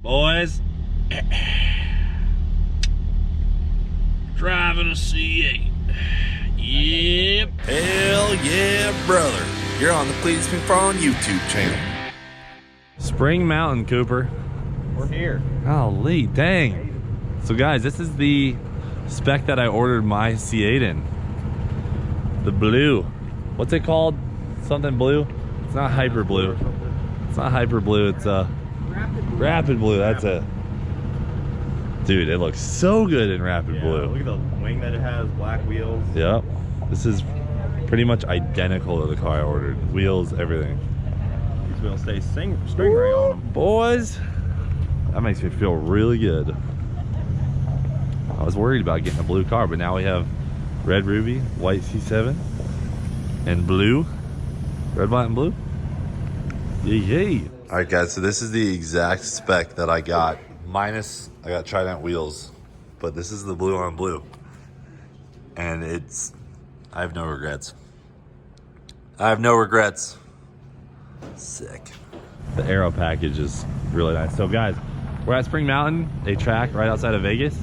Boys, driving a C8. Yep. Hell yeah, brother. You're on the Cleetus McFarland YouTube channel. Spring Mountain, Cooper. We're here. Golly, dang. So guys, this is the spec that I ordered my C8 in. The blue. What's it called? Something blue? It's not hyper blue. It's not hyper blue, it's rapid blue, that's it. Dude, it looks so good in rapid blue. Look at the wing that it has, black wheels. Yep. This is pretty much identical to the car I ordered. Wheels, everything. These wheels stay string ring on them. Boys, that makes me feel really good. I was worried about getting a blue car, but now we have red ruby, white C7, and blue. Red, white, and blue. Yay. All right, guys, so this is the exact spec that I got, minus I got Trident wheels, but this is the blue on blue. And I have no regrets. I have no regrets. Sick. The aero package is really nice. So guys, we're at Spring Mountain, a track right outside of Vegas.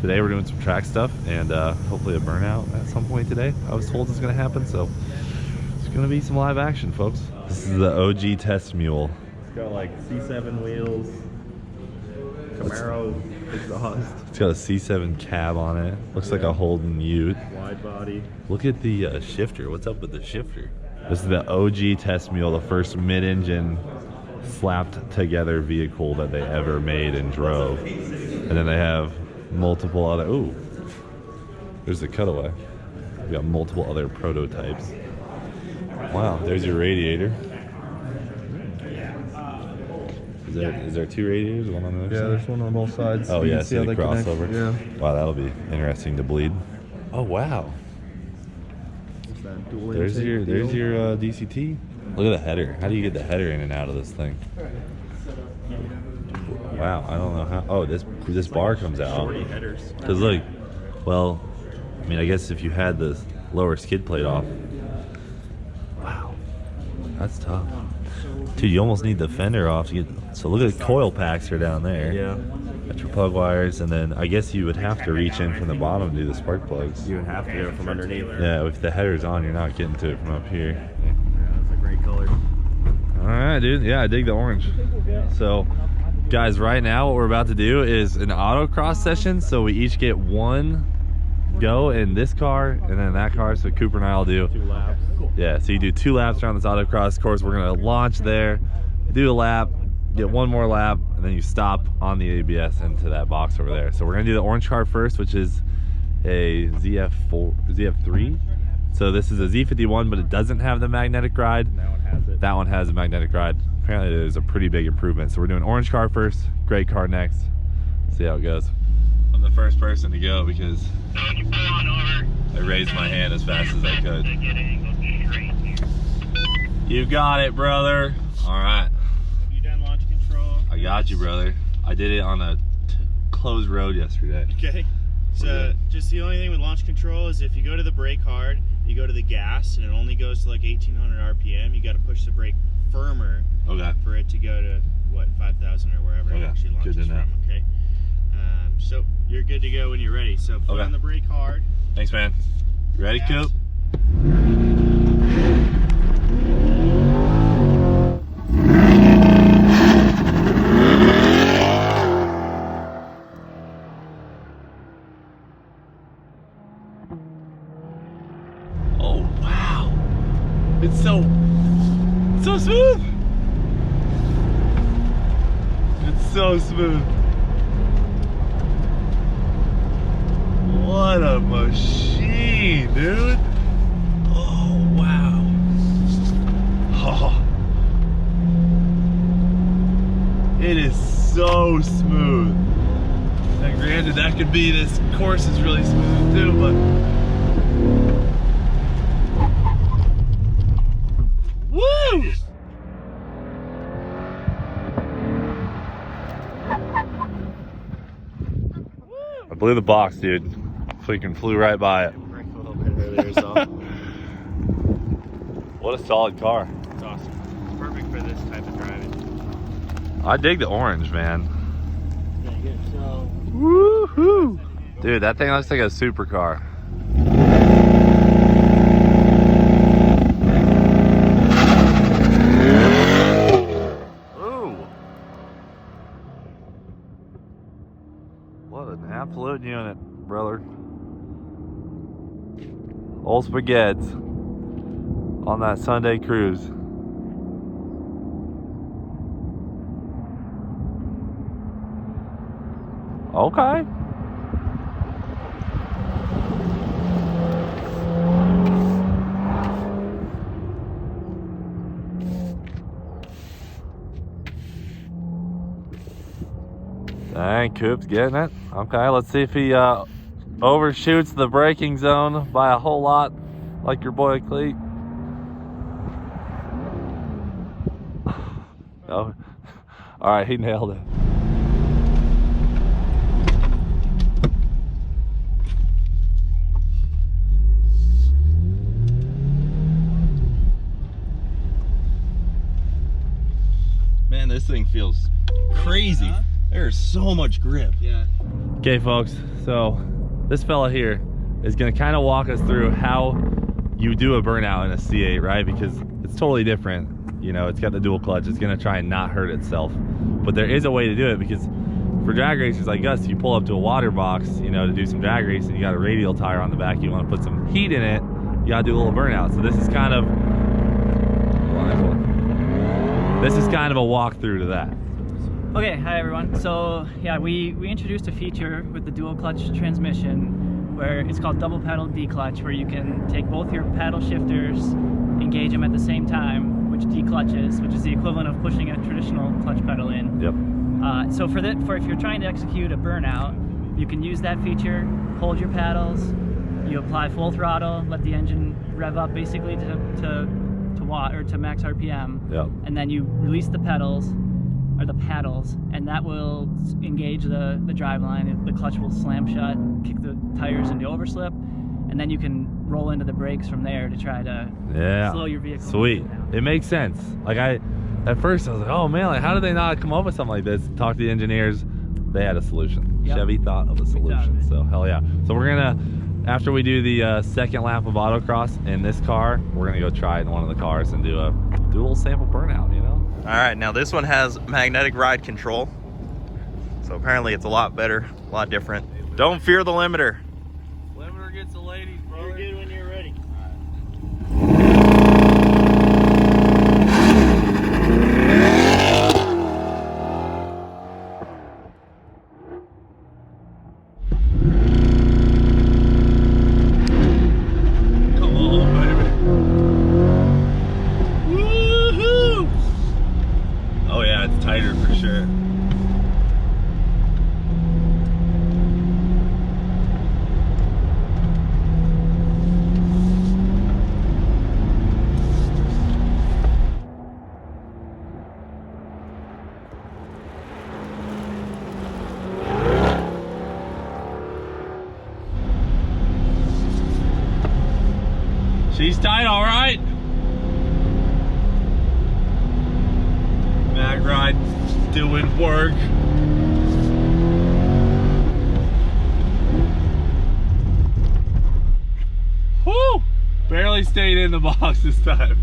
Today we're doing some track stuff and hopefully a burnout at some point today. I was told it's gonna happen, so it's gonna be some live action, folks. This is the OG test mule. It's got like C7 wheels, Camaro exhaust. It's got a C7 cab on it. Looks like a Holden Ute. Wide body. Look at the shifter. What's up with the shifter? This is the OG test mule, the first mid-engine slapped together vehicle that they ever made and drove. And then they have multiple other, ooh, there's the cutaway. We got multiple other prototypes. Wow, there's your radiator. Is there two radiators? One on the other side? Yeah, there's one on both sides. Oh You yeah, can see so how the they connect. crossover. Yeah. Wow, that'll be interesting to bleed. Oh wow. What's that, dual There's intake your deal? DCT. Look at the header. How do you get the header in and out of this thing? Wow, I don't know how. Oh, this bar comes out. Shorty headers. Cause look, well, I mean, I guess if you had the lower skid plate off. Wow, that's tough. Dude, you almost need the fender off to get. So look at the coil packs are down there. Yeah. Got your plug wires, and then I guess you would have to reach in from the bottom to do the spark plugs. You would have to do it from underneath. Yeah, if the header's on, you're not getting to it from up here. Yeah, that's a great color. All right, dude. Yeah, I dig the orange. So, guys, right now what we're about to do is an autocross session. So we each get one go in this car and then that car. So Cooper and I will do 2 laps. Cool. Yeah, so you do 2 laps around this autocross course. We're gonna launch there, do a lap, get one more lap, and then you stop on the ABS into that box over there. So we're gonna do the orange car first, which is a ZF3. So this is a Z51, but it doesn't have the magnetic ride. That one has it. That one has a magnetic ride. Apparently there's a pretty big improvement. So we're doing orange car first, gray car next. See how it goes. I'm the first person to go because I raised my hand as fast as I could. You got it, brother. All right. Have you done launch control? I got you, brother. I did it on a closed road yesterday. Okay. So just the only thing with launch control is if you go to the brake hard, you go to the gas, and it only goes to like 1800 RPM. You got to push the brake firmer Okay. for it to go to what 5,000 or wherever it actually launches Good to know. from. Okay. So you're good to go when you're ready. So put on the brake hard. Thanks, man. You ready, Gas. Coop? Oh wow! It's so smooth. It's so smooth. What a machine, dude. Oh, wow. Oh. It is so smooth. Now, granted, that could be this course is really smooth too, but woo! I blew the box, dude. Freaking flew right by it. Braked a little bit earlier, so What a solid car. it's awesome. It's perfect for this type of driving. I dig the orange, man. Okay, good. So, Woohoo! Dude, that thing looks like a supercar. Ooh! What an absolute unit, brother. Old spaghetti on that Sunday cruise. Okay. Dang, Coop's getting it. Okay, let's see if he overshoots the braking zone by a whole lot, like your boy Cleet. Oh, all right, he nailed it. Man, this thing feels crazy. There's so much grip. yeah. Okay, folks, so this fella here is gonna kind of walk us through how you do a burnout in a C8, right? Because it's totally different. You know, it's got the dual clutch. It's gonna try and not hurt itself. But there is a way to do it, because for drag racers like us, you pull up to a water box, you know, to do some drag racing, you got a radial tire on the back, you wanna put some heat in it, you gotta do a little burnout. So this is kind of, this is kind of a walkthrough to that. Okay, hi everyone. So yeah, we introduced a feature with the dual clutch transmission where it's called double pedal D-clutch, where you can take both your paddle shifters, engage them at the same time, which D-clutches, which is the equivalent of pushing a traditional clutch pedal in. Yep. So for if you're trying to execute a burnout, you can use that feature, hold your paddles, you apply full throttle, let the engine rev up basically to watt or to max RPM, Yep. and then you release the pedals or the paddles, and that will engage the drive line. The clutch will slam shut, kick the tires into overslip, and then you can roll into the brakes from there to try to slow your vehicle. Sweet. down. It makes sense. Like at first I was like, oh man, like how did they not come up with something like this? Talk to the engineers, they had a solution. Yep. Chevy thought of a solution. it. So hell yeah. So we're gonna, after we do the second lap of autocross in this car, we're gonna go try it in one of the cars and do a little sample burnout, you know? All right, now this one has magnetic ride control. So apparently it's a lot better, a lot different. Don't fear the limiter. Limiter gets the ladies, bro. You're good when you're ready. Come on, baby. Woohoo! Oh yeah, it's tighter for sure. She's tight, all right. Mag ride doing work. Woo! Barely stayed in the box this time.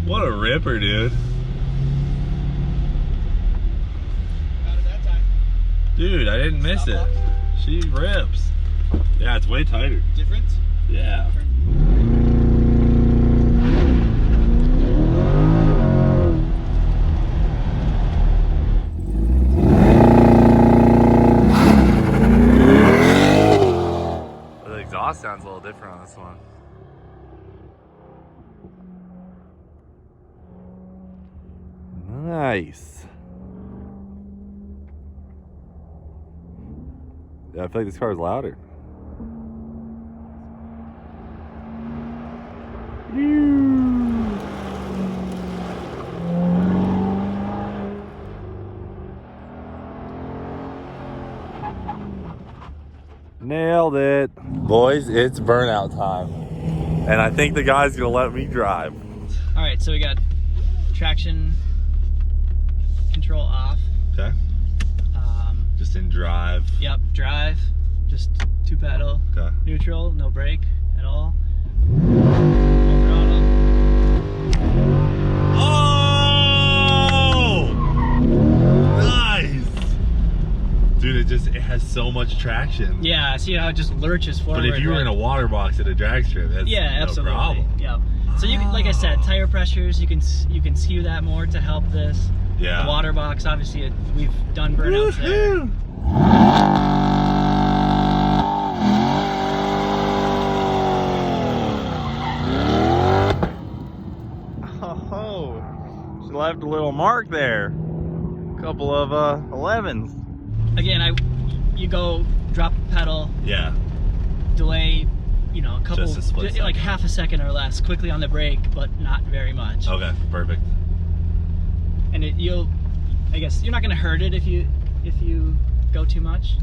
What a ripper, dude. How did that time? Dude, I didn't miss it. She rips. Yeah, it's way tighter. Different? Yeah. The exhaust sounds a little different on this one. Nice. Yeah, I feel like this car is louder. Nailed it. Boys, it's burnout time. And I think the guy's gonna let me drive. All right, so we got traction control off. Okay. Just in drive. Yep, drive, just 2 pedal. Okay. Neutral, no brake at all. Full throttle. Oh! Nice! Dude, it has so much traction. Yeah, see how it just lurches forward. But if you were in a water box at a drag strip, that's yeah, no absolutely. problem. Yep. So you can, like I said, tire pressures, you can skew that more to help this. Yeah. The water box, obviously, we've done burnouts there. Oh, she left a little mark there. A couple of 11s. Again, you go drop the pedal, Yeah. delay, you know, a couple, Just a split like second. half a second or less, quickly on the brake, but not very much. Okay, perfect. And I guess you're not going to hurt it if you go too much.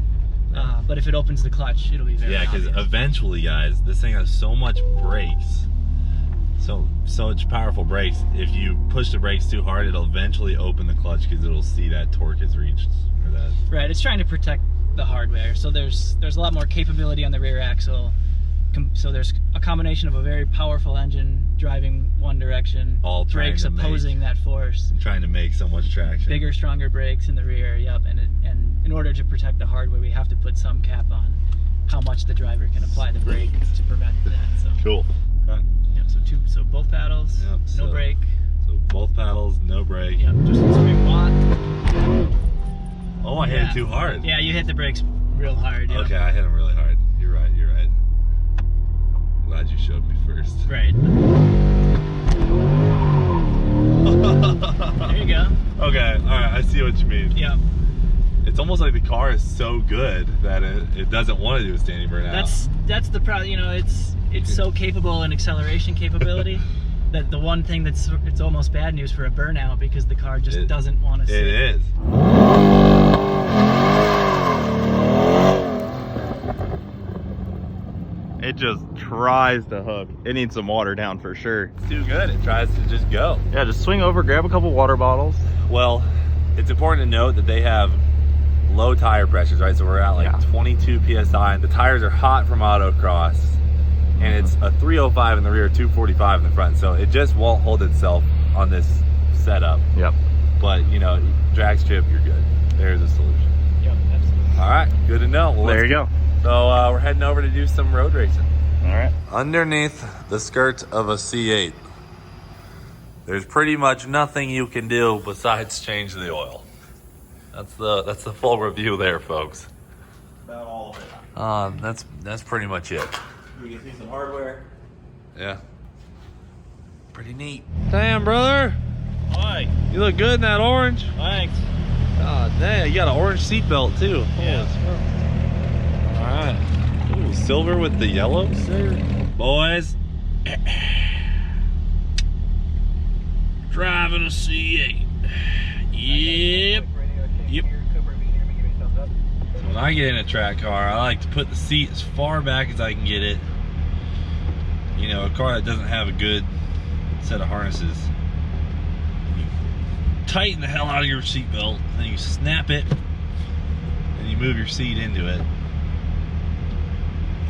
But if it opens the clutch, it'll be very Yeah, because obvious. eventually, guys, this thing has so much brakes, so much powerful brakes. If you push the brakes too hard, it'll eventually open the clutch because it'll see that torque is reached. Or that. Right, it's trying to protect the hardware. So there's a lot more capability on the rear axle. So there's a combination of a very powerful engine driving one direction, All trying brakes to opposing that force. Trying to make so much traction. Bigger, stronger brakes in the rear. Yep, and in order to protect the hardware, we have to put some cap on how much the driver can apply the brake to prevent that. So Cool. Okay. yep, so both paddles, Yep, no so- brake. So both paddles, no brake. Yep, just a straight watt. Oh, I hit it too hard. Yeah, you hit the brakes real hard. Yep. Okay, I hit them really hard. You're right. You're right. Glad you showed me first. Right. There you go. Okay. All right. I see what you mean. Yep. It's almost like the car is so good that it doesn't want to do a standing burnout. That's the problem. You know, it's so capable in acceleration capability that the one thing it's almost bad news for a burnout because the car just doesn't want to sit. It is. It just tries to hook. It needs some water down for sure. It's too good. It tries to just go. Yeah, just swing over, grab a couple water bottles. Well, it's important to note that they have low tire pressures, right? So we're at like 22 PSI. The tires are hot from Autocross. And it's a 305 in the rear, 245 in the front. So it just won't hold itself on this setup. Yep. But, you know, drag strip, you're good. There's a solution. Yep, absolutely. All right, good to know. Well, There you go. So we're heading over to do some road racing. All right. Underneath the skirt of a C8, there's pretty much nothing you can do besides change the oil. That's the full review there, folks. About all of it. That's pretty much it. We can see some hardware. Yeah. Pretty neat. Damn, brother. Hi. You look good in that orange. Thanks. God damn, you got an orange seatbelt too. Yeah. All right. Ooh, silver with the yellow, sir. Boys, Driving a C8. Yep. Yep. when I get in a track car, I like to put the seat as far back as I can get it. You know, a car that doesn't have a good set of harnesses, you tighten the hell out of your seatbelt, then you snap it, and you move your seat into it.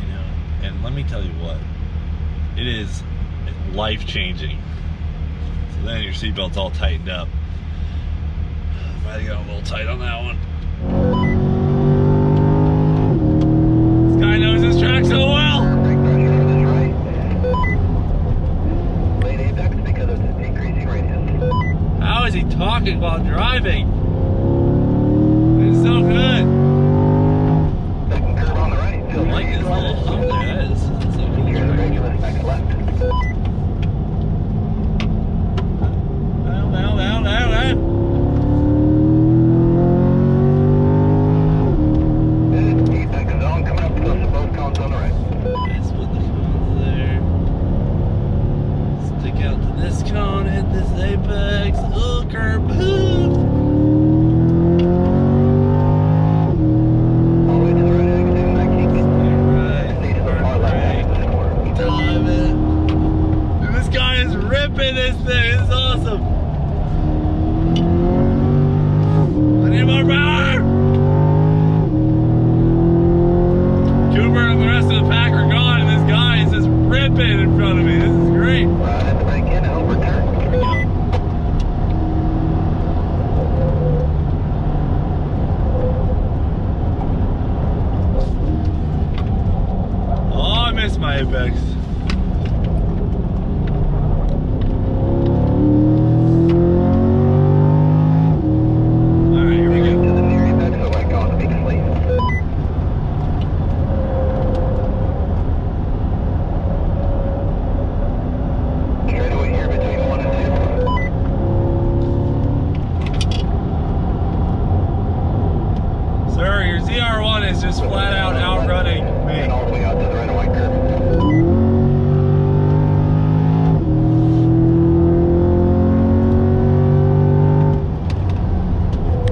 You know, and let me tell you what, it is life-changing. So then your seatbelt's all tightened up. Might have got a little tight on that one. This guy knows his track so well. How is he talking while driving? It's so good. I like this little hump there. That's a cool track. That's what the cone's there. Stick out to this cone, hit this apex. Oh, curb. This guy is ripping. in this thing. This is awesome. I need more power. Cooper and the rest of the pack are gone, and this guy is just ripping in front of me. This is great. Right at the break in and overturn. Oh, I missed my apex. Just flat out outrunning me. And all the way out to the red and white curve.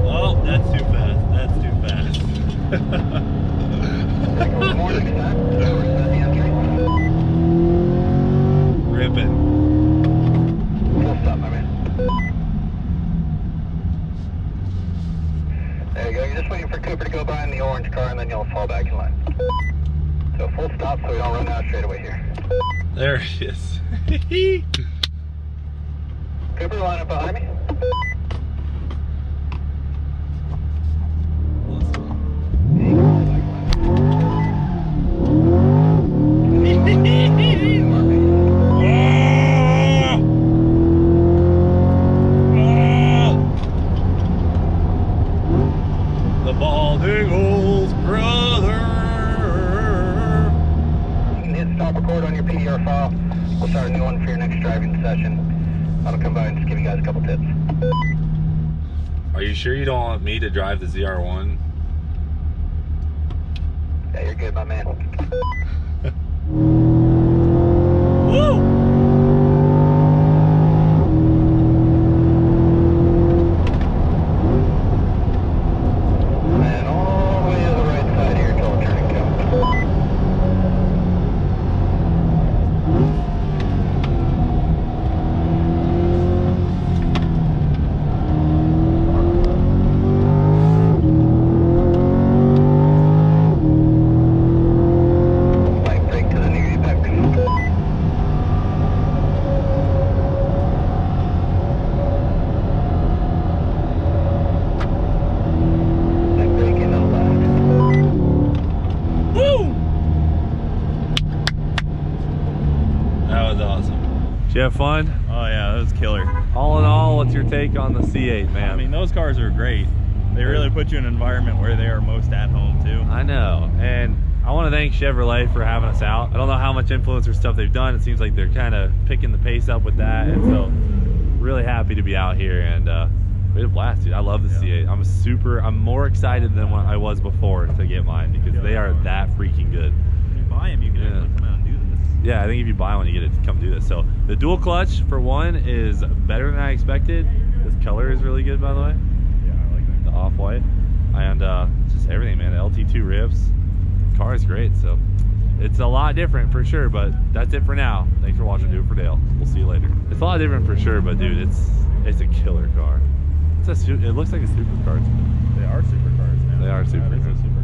Oh, that's too fast. That's too fast. Ripping. Full stop, my man. There you go. You're just waiting for Cooper to go by in the orange car, and then you'll fall back in line. So full stop so we don't run out straight away here. There he is. Cooper, line up behind me. The balding old brother. You can hit stop record on your PDR file. We'll start a new one for your next driving session. I'll come by and just give you guys a couple tips. Are you sure you don't want me to drive the ZR1? Yeah, you're good, my man. Woo! And all the way to the right side here till the turning count. Light brake to the near apex. Light brake into the left. Woo! That was awesome. Did you have fun? Oh yeah, that was killer. All in all, what's your take on the C8, man? I mean, those cars are great. They really put you in an environment where they are most at home too. I know, and I want to thank Chevrolet for having us out. I don't know how much influencer stuff they've done. It seems like they're kind of picking the pace up with that, and so really happy to be out here, and we had a blast, dude. I love the C8. I'm more excited than what I was before to get mine because they are that freaking good. When you buy them, you can actually come out and do this. Yeah, I think if you buy one, you get it to come do this. So the dual clutch, for one, is better than I expected. This color is really good, by the way. Yeah, I like that. The off-white. And just everything, man. The LT2 ribs. The car is great, so it's a lot different for sure, but that's it for now. Thanks for watching Do It For Dale. We'll see you later. It's a lot different for sure, but dude, it's a killer car. It looks like a supercar. They are supercars now. They are That is a supercars.